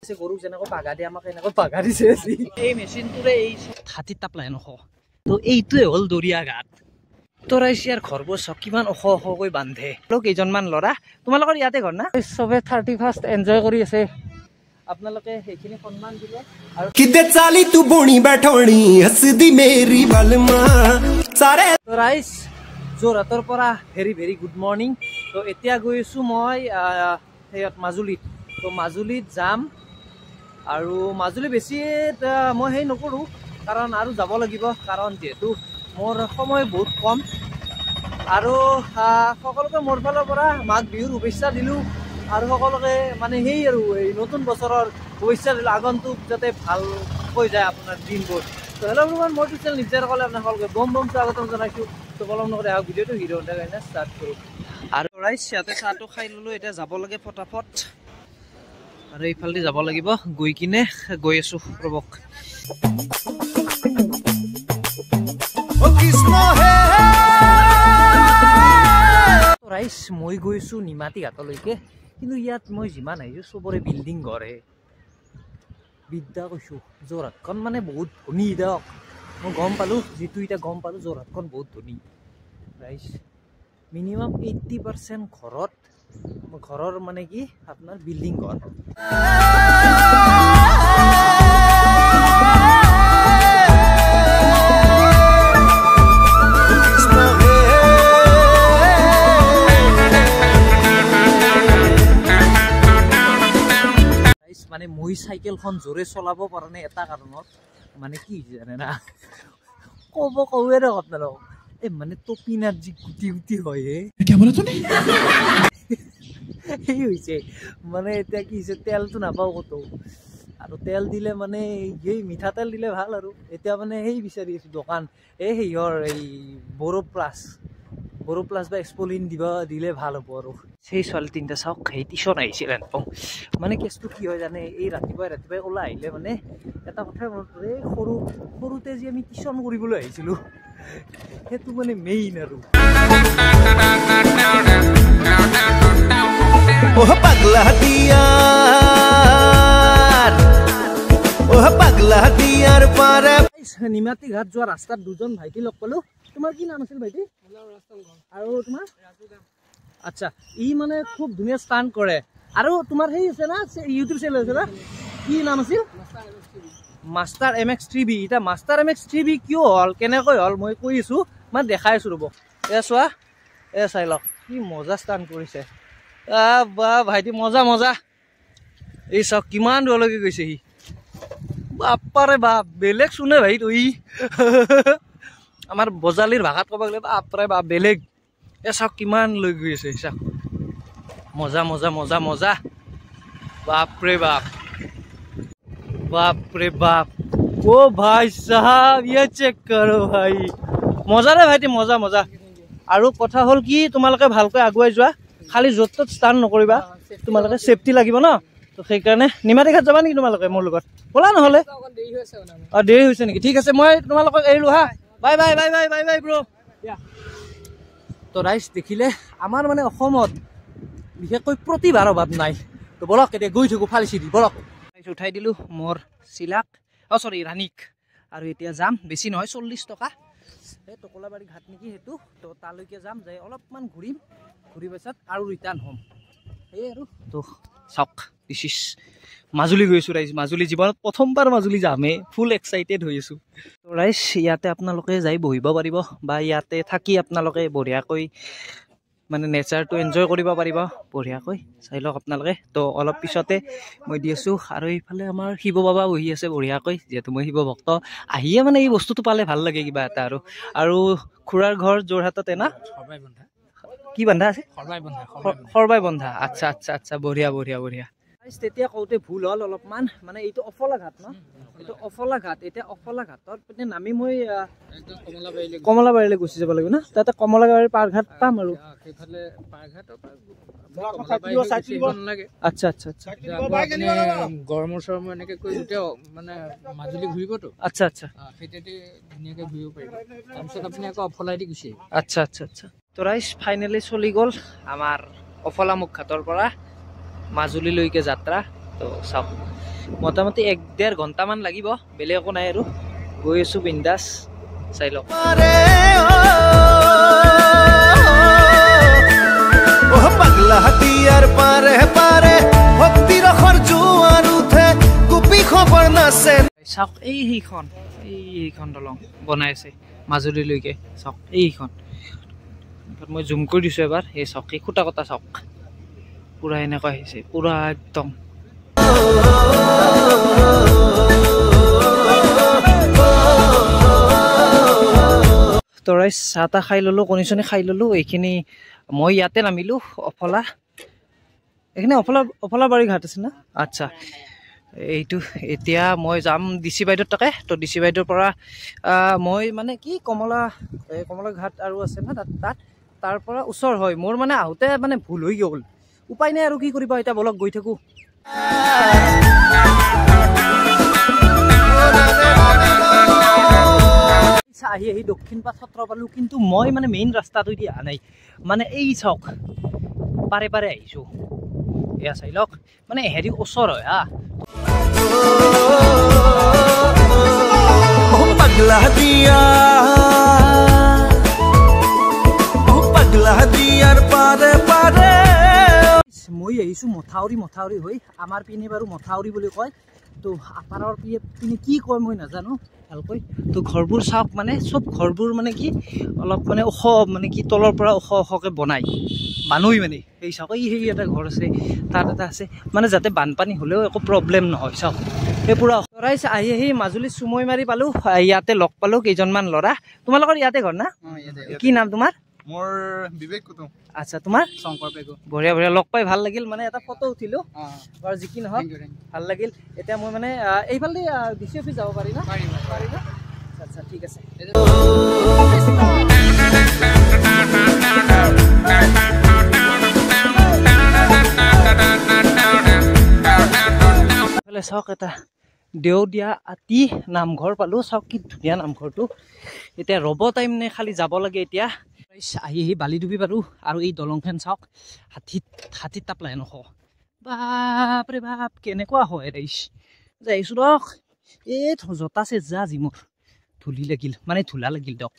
দিছে গৰুক যেনেকৈ বাগা দিয়ে আমাক এনেকৈ বাগা দিছে এই মেচিনটোৰে এই হাতীত তাপ লাগে নখ তো এইটোৱে হ'ল দৰিয়া ঘাট তোৰাইছিয়াৰ ঘৰবোৰ চক কিমান ওখ ওখকৈ বান্ধে কেইজনমান ল'ৰা তোমালোকৰ ইয়াতে ঘৰ না চবে 31st এনজয় কৰি আছে আপোনালোকে সেইখিনি সন্মান দিলে আৰু কিতে চালি তু বণি বেঠোনি হসদি মেৰি বলমা সাৰে তোৰাইছ যোৰহাটৰ পৰা ভেৰি ভেৰি গুড মৰ্নিং তো এতিয়া গৈছো মই হেয়ত মাজুলীত তো মাজুলীত যাম আৰু মাজুলী বেছি মই হেই নকৰোঁ কাৰণ আৰু যাব লাগিব কাৰণ যেহেতু মোৰ সময় বহুত কম আৰু সকলোকে মোৰ ফালৰ পৰা মাঘ বিহুৰ শুভেচ্ছা দিলোঁ আৰু সকলোকে মানে সেই আৰু এই নতুন বছৰৰ শুভেচ্ছা দিলোঁ আগন্তুক যাতে ভালকৈ যায় আপোনাৰ দিনবোৰ তো হেল্ল' এভৰিৱান মই চেনেল নিশ্চয় ক'লে আপোনাৰ সকলোকে বম বম স্বাগতম জনাইছোঁ তো পলম নকৰি আহক ভিডিঅ'টো হিৰ' হোণ্ডাৰ কাৰণে ষ্টাৰ্ট কৰোঁ আৰু ৰাইজ ইয়াতে চাহটো খাই ল'লোঁ এতিয়া যাব লাগে ফটাফট আৰু এইফালেদি যাব লাগিব গৈ কিনে গৈ আছোঁ ৰ'বক ৰাইজ মই গৈছোঁ নিমাতী ঘাটলৈকে কিন্তু ইয়াত মই যিমান আহিছোঁ চবৰে বিল্ডিং ঘৰে বিদ্যা কৈছোঁ যোৰহাটখন মানে বহুত ধনী দিয়ক মই গম পালোঁ যিটো এতিয়া গম পালোঁ যোৰহাটখন বহুত ধনী ৰাইজ মিনিমাম 80% ঘৰৰ মানে কি আপোনাৰ বিল্ডিং ঘৰ মানে মই চাইকেলখন জোৰে চলাব পৰা নাই এটা কাৰণত মানে কি জানে না কওঁৱে ৰ আপোনালোক এই মানে টপিনাৰ যি গুটি গুটি হয় সেই হৈছে মানে এতিয়া কি হৈছে তেলটো নাপাওঁ ক'তো আৰু তেল দিলে মানে সেই মিঠাতেল দিলে ভাল আৰু এতিয়া মানে সেই বিচাৰি আছোঁ দোকান এই সেহৰ এই বড়ো প্লাছ বা এক্সপলিন দিলে ভাল হ'ব আৰু সেই ছোৱালী তিনিটা চাওক সেই টিউশ্যন আহিছিল নাপাওঁ মানে কেছটো কি হয় জানে এই ৰাতিপুৱাই ওলাই আহিলে মানে এটা কথাই মনত পৰে সৰুতে যি আমি টিউশ্যন কৰিবলৈ আহিছিলোঁ সেইটো মানে মেইন আৰু নিমাতী ঘাট যোৱা ৰাস্তাত দুজন ভাইটি লগ পালোঁ তোমাৰ কি নাম আছিল ভাইটি আৰু তোমাৰ আচ্ছা ই মানে খুব ধুনীয়া ষ্টাণ্ট কৰে আৰু তোমাৰ সেই আছে না ইউটিউব চেনেল আছে না কি নাম আছিল মাষ্টাৰ MX3B এতিয়া মাষ্টাৰ MX3B কিয় হ'ল কেনেকৈ হ'ল মই কৈ আছোঁ মানে দেখাই আছোঁ ৰ'ব চোৱা চাই লওক কি মজা ষ্টাণ্ট কৰিছে বা ভাইটি মজা এই চাওক কিমান দূৰলৈকে গৈছে সি বাপাৰে বাপ বেলেগ শুনে ভাই তই আমাৰ বজালীৰ ভাষাত ক'ব গ'লে বাপৰে বাপ বেলেগ চাওক কিমান লৈ গৈ আছে চাওক মজা বাপৰে বাপ ও ভাই সাহেব ये চেক কৰো ভাই মজা ৰে ভাইটি মজা আৰু কথা হ'ল কি তোমালোকে ভালকৈ আগুৱাই যোৱা খালি য'ত ত'ত ষ্টাণ্ট নকৰিবা তোমালোকে ছেফটি লাগিব ন তো সেইকাৰণে নিমাতী ঘাট যাবা নেকি তোমালোকে মোৰ লগত ব'লা নহ'লে দেৰি হৈছে নেকি ঠিক আছে মই তোমালোকক এৰিলোঁ হা বাই ব্ৰ তো ৰাইজ দেখিলে আমাৰ মানে অসমত বিশেষকৈ প্ৰতিভাৰ অভাৱ নাই তো বলক এতিয়া গৈ থাকোঁ ফালি চিৰি বলক উঠাই দিলোঁ মোৰ চিলাক ৰাণীক আৰু এতিয়া যাম বেছি নহয় 40 টকা এই টকলাবাৰী ঘাট নেকি সেইটো তো তালৈকে যাম যাই অলপমান ঘূৰি পাছত আৰু ৰিটাৰ্ণ হ'ম সেই আৰু তো চাওক মাজুলী গৈছোঁ ৰাইজ মাজুলী জীৱনত প্ৰথমবাৰ মাজুলী যামে ফুল এক্সাইটেড হৈ আছোঁ তো ৰাইজ ইয়াতে আপোনালোকে যাই বহিব পাৰিব বা ইয়াতে থাকি আপোনালোকে বঢ়িয়াকৈ মানে নেচাৰটো এনজয় কৰিব পাৰিব বঢ়িয়াকৈ চাই লওক আপোনালোকে তো অলপ পিছতে মই দি আছোঁ আৰু এইফালে আমাৰ শিৱ বাবা বহি আছে বঢ়িয়াকৈ যিহেতু মই শিৱ ভক্ত আহিয়ে মানে এই বস্তুটো পালে ভাল লাগে কিবা এটা আৰু খুৰাৰ ঘৰ যোৰহাটতে না কি বন্ধা আছে সৰবাই বন্ধা আচ্ছা বঢ়িয়া তেতিয়া কওঁতে ভুল হ'ল অলপমান মানে এইটো অফলা ঘাট ন এইটো অফলা ঘাট এতিয়া অফলা ঘাটত মানে নামি মই কমলাবাৰীলৈ গুচি যাব লাগিব না তাতে কমলাবাৰীৰ পাৰঘাট পাম আৰু আচ্ছা গৰমৰ চৰমৰ এনেকে কৈ গোটেই মানে মাজুলী ঘূৰিবতো আচ্ছা সেইটাতে ধুনীয়াকৈ ঘূৰিব পাৰিব তাৰপিছত আপুনি আকৌ অফলাইদি গুচি আচ্ছা তো ৰাইজ ফাইনেলি চলি গ'ল আমাৰ অফলা মুখ ঘাটৰ পৰা মাজুলীলৈকে যাত্ৰা তো চাওক মোটামুটি 1-1.5 ঘণ্টামান লাগিব, বেলেগ একো নাই আৰু। গৈ আছোঁ বিন্দাছ, চাই লওক। পাগলা দিয়ার পারে পারে ভক্তির জোয়ার উঠে গুপি খবর নাচে। চাওক এইখন দলং বনাই আছে মাজুলীলৈকে, চাওক এইখন। মই জুম কৰি দিছোঁ এবাৰ, এই চাওক, এই খুটা কটা চাওক, পুৰা এনেকুৱা আহিছে, পুৰা একদম। তো ৰাইজ চাহ তাহ খাই ল'লোঁ, কণী চণী খাই ল'লোঁ। এইখিনি মই ইয়াতে নামিলোঁ, অফলা। এইখিনি অফলা বাৰী ঘাট আছে না? আচ্ছা, এইটো এতিয়া মই যাম ডিচি বাইদেউৰ তাকে। তো ডিচি বাইদেউৰ পৰা মই মানে কি কমলা ঘাট আৰু আছে না তাত, তাৰ পৰা ওচৰ হয় মোৰ। মানে আহোঁতে মানে ভুল হৈ গ'ল, উপায় নাই আৰু কি কৰিবা এতিয়া, বলক গৈ থাকোঁ। আহি দক্ষিণ পাট সত্ৰ পালোঁ, কিন্তু মই মানে মেইন ৰাস্তাটো দি অহা নাই, মানে এই চাওক পাৰে আহিছোঁ। এয়া চাই লওক, মানে হেৰি ওচৰ হয় হা। পাগলা দিয়াৰ পাৰে পাৰে মই আহিছোঁ মথাউৰি হৈ। আমাৰ পিনে বাৰু মথাউৰি বুলি কয়, তো আপাৰৰ পিনে কি কয় মই নাজানো ভালকৈ। তো ঘৰবোৰ চাওক, মানে চব ঘৰবোৰ মানে কি অলপ মানে ওখ, মানে কি তলৰ পৰা ওখকৈ বনাই মানুহেই মানে। এই চাওক, সেই এটা ঘৰ আছে, তাত এটা আছে, মানে যাতে বানপানী হ'লেও একো প্ৰব্লেম নহয়। চাওক সেই পুৰা ৰাইজ আহি মাজুলী চুমৈ মাৰি পালোঁ। ইয়াতে লগ পালোঁ কেইজনমান ল'ৰা। তোমালোকৰ ইয়াতে ঘৰ না? কি নাম তোমাৰ? মোৰ বিবেক কুতুম। আচ্ছা, তোমাৰ? শংকৰ পেগু। বঢ়িয়া লগ পাই ভাল লাগিল, মানে এটা ফটো উঠিলোঁ বাৰু, যি কি নহওক ভাল লাগিল। এতিয়া মই মানে এইফালে ডিচি অফিচ যাব পাৰি না? পাৰি না? আচ্ছা ঠিক আছে। চাওক এটা দেওদিয়া আতি নামঘৰ পালোঁ। চাওক কি ধুনীয়া নামঘৰটো। এতিয়া ৰ'ব টাইম নে খালি যাব লাগে এতিয়া। আহি বালি ডুবি পালোঁ, আৰু এই দলংখন চাওক, হাতীত তাপলাই নখ, বাপৰে বাপ কেনেকুৱা হয় ৰাইজ। যাইছোঁ দক, এই জোতা চেজা আজি মোৰ ধূলা লাগিল দক।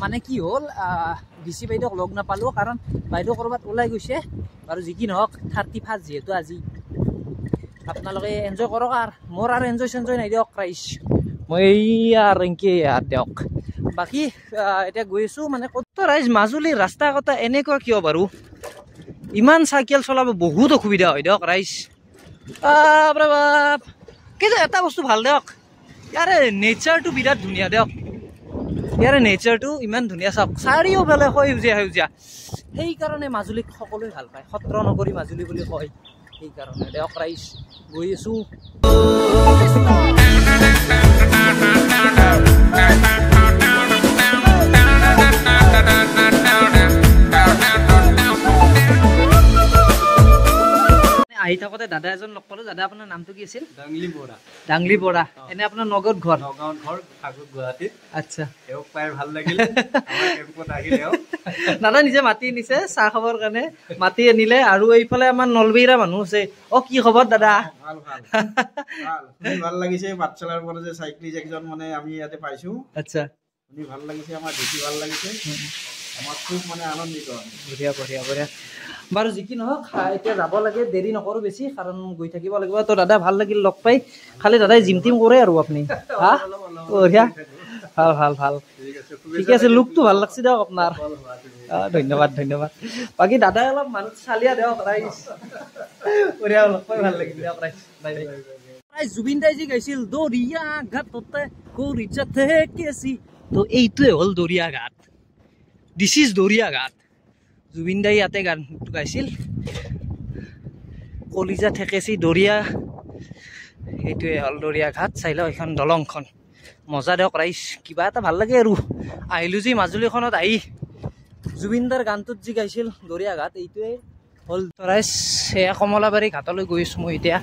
মানে কি হ'ল, ডিচি বাইদেউক লগ নাপালোঁ, কাৰণ বাইদেউ ক'ৰবাত ওলাই গৈছে বাৰু। যি কি নহওক 31 যিহেতু আজি, আপোনালোকে এনজয় কৰক। আৰু মোৰ আৰু এনজয় নাই দিয়ক ৰাইজ, মই আৰু এনেকৈ দিয়ক। বাকী এতিয়া গৈ আছোঁ মানে ক'ত ৰাইজ। মাজুলীৰ ৰাস্তা কথা এনেকুৱা কিয় বাৰু? ইমান চাইকেল চলাব বহুত অসুবিধা হয় দিয়ক ৰাইজ। বাপৰে বাপ, কিন্তু এটা বস্তু ভাল দিয়ক, ইয়াৰে নেচাৰটো বিৰাট ধুনীয়া দিয়ক। ইয়াৰে নেচাৰটো ইমান ধুনীয়া, চাওক চাৰিওফালে সেউজীয়া। সেইকাৰণে মাজুলীক সকলোৱে ভাল পায়, সত্ৰ নগৰী মাজুলী বুলি কয়। সেইকাৰণে দিয়ক ৰাইজ, গৈ আছোঁ। আহি থাকোঁতে দাদা এজন লগ পালোঁ। দাদা আপোনাৰ নামটো কি আছিল? ডাংলি বৰা। এনে আপোনাৰ নগদ ঘৰ? গুৱাহাটীত। আচ্ছা, তেওঁক পাই ভাল লাগিল। দাদা নিজে মাতি আনিছে চাহ খাবৰ কাৰণে, মাতি আনিলে। আৰু এইফালে আমাৰ নলবেইৰা মানুহ আছে। কি খবৰ দাদা? ভাল লাগিছে। পাঠশালাৰ পৰা যে চাইক্লিষ্ট একজন মানে আমি ইয়াতে পাইছোঁ। আচ্ছা, শুনি ভাল লাগিছে, আমাৰ দেখি ভাল লাগিছে, আমাৰ খুব মানে আনন্দিত। বঢ়িয়া। বাৰু যি কি নহওক, এতিয়া যাব লাগে, দেৰি নকৰোঁ বেছি, কাৰণ গৈ থাকিব লাগিব। তো দাদা ভাল লাগিল লগ পাই। খালি দাদাই জিম টিম কৰে আৰু আপুনি? হা, বঢ়িয়া, ভাল। ঠিকে আছে, লুকটো ভাল লাগছে দিয়ক আপোনাৰ। ধন্যবাদ। বাকী দাদাই অলপ মানুহ চালিয়া দিয়ক ৰাইজ। বঢ়িয়া, লগ পাই ভাল লাগিল দিয়ক ৰাইজ। বাই। জুবিন দাই যি গাইছিল দৰিয়া ঘাটতে কৰিছাতে কেচি, তো এইটোৱে হ'ল দৰিয়া ঘাট। দিছ ইজ দৰিয়া ঘাট। জুবিন দাই ইয়াতে গানটো গাইছিল, কলিজা ঠেকেচি দৰিয়া। সেইটোৱে হ'ল দৰিয়া ঘাট। চাই লওক এইখন দলংখন, মজা দিয়ক ৰাইজ। কিবা এটা ভাল লাগে আৰু আহিলোঁ যি মাজুলীখনত আহি। জুবিন দাৰ গানটোত যি গাইছিল দৰিয়া ঘাট, এইটোৱে হ'ল ৰাইজ। সেয়া কমলাবাৰী ঘাটলৈ গৈ আছোঁ মই এতিয়া।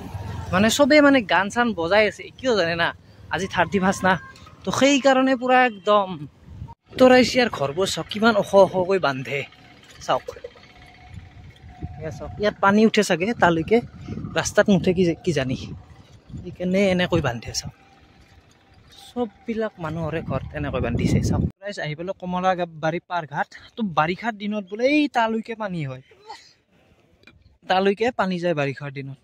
মানে চবেই মানে গান চান বজাই আছে, কিয় জানে না, আজি 31 না, তো সেইকাৰণে পুৰা একদম তো ৰাইজ ইয়াৰ ঘৰবোৰ চাওক কিমান ওখ ওখকৈ বান্ধে চাওক চাওক ইয়াত পানী উঠে চাগে তালৈকে ৰাস্তাত নুঠে কি জানি সেইকাৰণে এনেকৈ বান্ধে চাওক চববিলাক মানুহৰে ঘৰ তেনেকৈ বান্ধিছে চাওক ৰাইজ আহি পেলাই কমলাবাৰী পাৰঘাট তো বাৰিষাৰ দিনত বোলে এই তালৈকে পানী হয় তালৈকে পানী যায় বাৰিষাৰ দিনত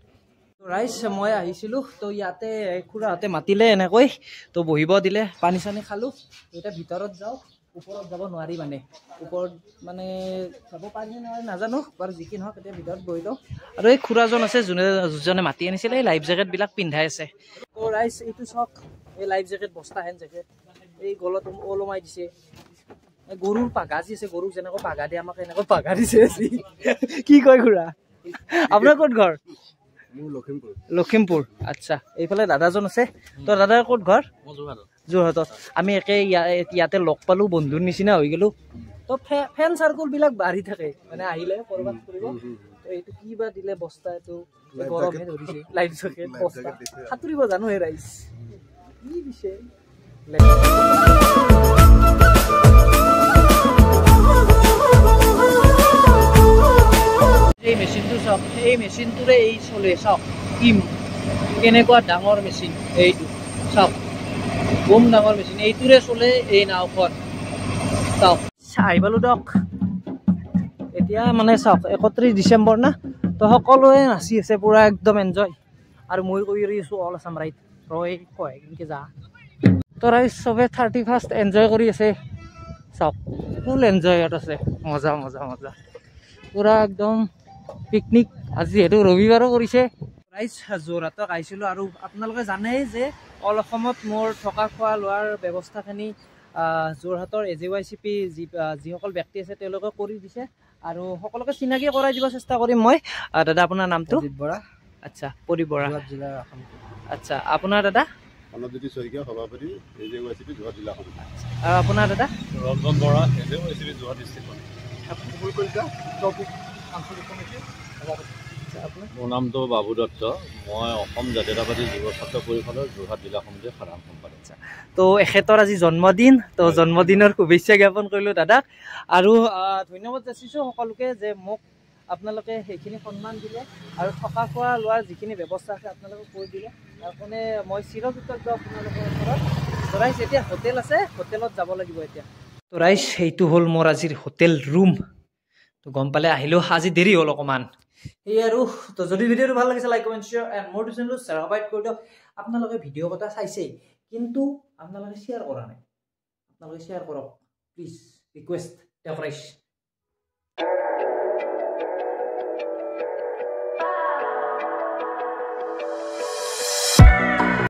ৰাইজ মই আহিছিলোঁ তো ইয়াতে খুৰাহঁতে মাতিলে এনেকৈ তো বহিব দিলে পানী চানী খালোঁ এতিয়া ভিতৰত যাওঁ ওপৰত যাব নোৱাৰি মানে ওপৰত মানে যাব পাৰি নোৱাৰি নাজানো বাৰু যি কি নহওক এতিয়া ভিতৰত বহি লওঁ আৰু এই খুৰাজন আছে যোনে মাতি আনিছিলে এই লাইফ জেকেটবিলাক পিন্ধাই আছে তো ৰাইজ এইটো চাওক এই লাইফ জেকেট বস্তা হেন জেকেট এই গলত ওলমাই দিছে গৰুৰ পাঘা যি আছে গৰুক যেনেকৈ পাঘা দিয়ে আমাক এনেকৈ পাঘা দিছে কি কয় খুৰা আপোনাৰ ক'ত ঘৰ লখিমপুৰ আচ্ছা এইফালে দাদাজন আছে তো দাদাৰ ক'ত ঘৰ যোৰহাটত আমি একে ইয়াতে লগ পালোঁ বন্ধুৰ নিচিনা হৈ গ'লোঁ তো ফেন চাৰ্কুলবিলাক বাঢ়ি থাকে মানে আহিলে ক'ৰবাত কৰিব এইটো কি বা দিলে বস্তা এইটো গৰমহে ধৰিছে লাইফ জেকেট বস্তা সাঁতুৰিব জানো হে ৰাইজ কি দিছে এই মেচিনটো চাওক এই মেচিনটোৰে এই চলে চাওক কেনেকুৱা ডাঙৰ মেচিন এইটো চাওক বম ডাঙৰ মেচিন এইটোৰে চলে এই নাওখন চাওক আহি পালোঁ দিয়ক এতিয়া মানে চাওক 31 ডিচেম্বৰ না তো সকলোৱে নাচি আছে পুৰা একদম এনজয় আৰু মই কৰি আছোঁ অল আছাম ৰাইড ৰয় কয় কেনেকৈ যা তো ৰাইজ চবে 31st এনজয় কৰি আছে চাওক ফুল এনজয় ইয়াত আছে মজা মজা মজা পুৰা একদম পিকনিক আজি যিহেতু ৰবিবাৰো কৰিছে ৰাইজ যোৰহাটত আহিছিলোঁ আৰু আপোনালোকে জানেই যে অল অসমত মোৰ থকা খোৱা লোৱাৰ ব্যৱস্থাখিনি যোৰহাটৰ AJYCP যিসকল ব্যক্তি আছে তেওঁলোকে কৰি দিছে আৰু সকলোকে চিনাকি কৰাই দিব চেষ্টা কৰিম মই দাদা আপোনাৰ নামটো বৰা আচ্ছা প্ৰদীপ বৰা আচ্ছা আপোনাৰ দাদা অনজ্যোতি শইকীয়া সভাপতি AJYCP যোৰহাট জিলা সমিতি আৰু আপোনাৰ দাদা ৰঞ্জন বৰা AJYCP যোৰহাট ডিষ্ট্ৰিক্ট মোৰ নামটো বাবু দত্ত মই অসম জাতীয়তাবাদী যুৱ ছাত্ৰ পৰিষদৰ যোৰহাট জিলা সমিতিৰ সাধাৰণ সম্পাদক তো এখেতৰ আজি জন্মদিন তো জন্মদিনৰ শুভেচ্ছা জ্ঞাপন কৰিলোঁ দাদাক আৰু ধন্যবাদ যাচিছোঁ সকলোকে যে মোক আপোনালোকে সেইখিনি সন্মান দিলে আৰু থকা খোৱা লোৱাৰ যিখিনি ব্যৱস্থা আছে আপোনালোকে কৰি দিলে তাৰ কাৰণে মই চিৰকৃতজ্ঞ আপোনালোকৰ ওচৰত তো ৰাইজ এতিয়া হোটেল আছে হোটেলত যাব লাগিব এতিয়া তো ৰাইজ সেইটো হ'ল মোৰ আজিৰ হোটেল ৰুম তো গম পালে আহিলোঁ আজি দেৰি হ'ল অকণমান এই আৰু তো যদি ভিডিঅ'টো ভাল লাগিছে লাইক কমেণ্ট শ্বেয়াৰ এণ্ড মোৰ চেনেলটো ছাবস্ক্ৰাইব কৰি দিয়ক আপোনালোকে ভিডিঅ' কথা চাইছেই কিন্তু আপোনালোকে শ্বেয়াৰ কৰা নাই আপোনালোকে শ্বেয়াৰ কৰক প্লিজ ৰিকুৱেষ্ট দিয়ক ৰাইজ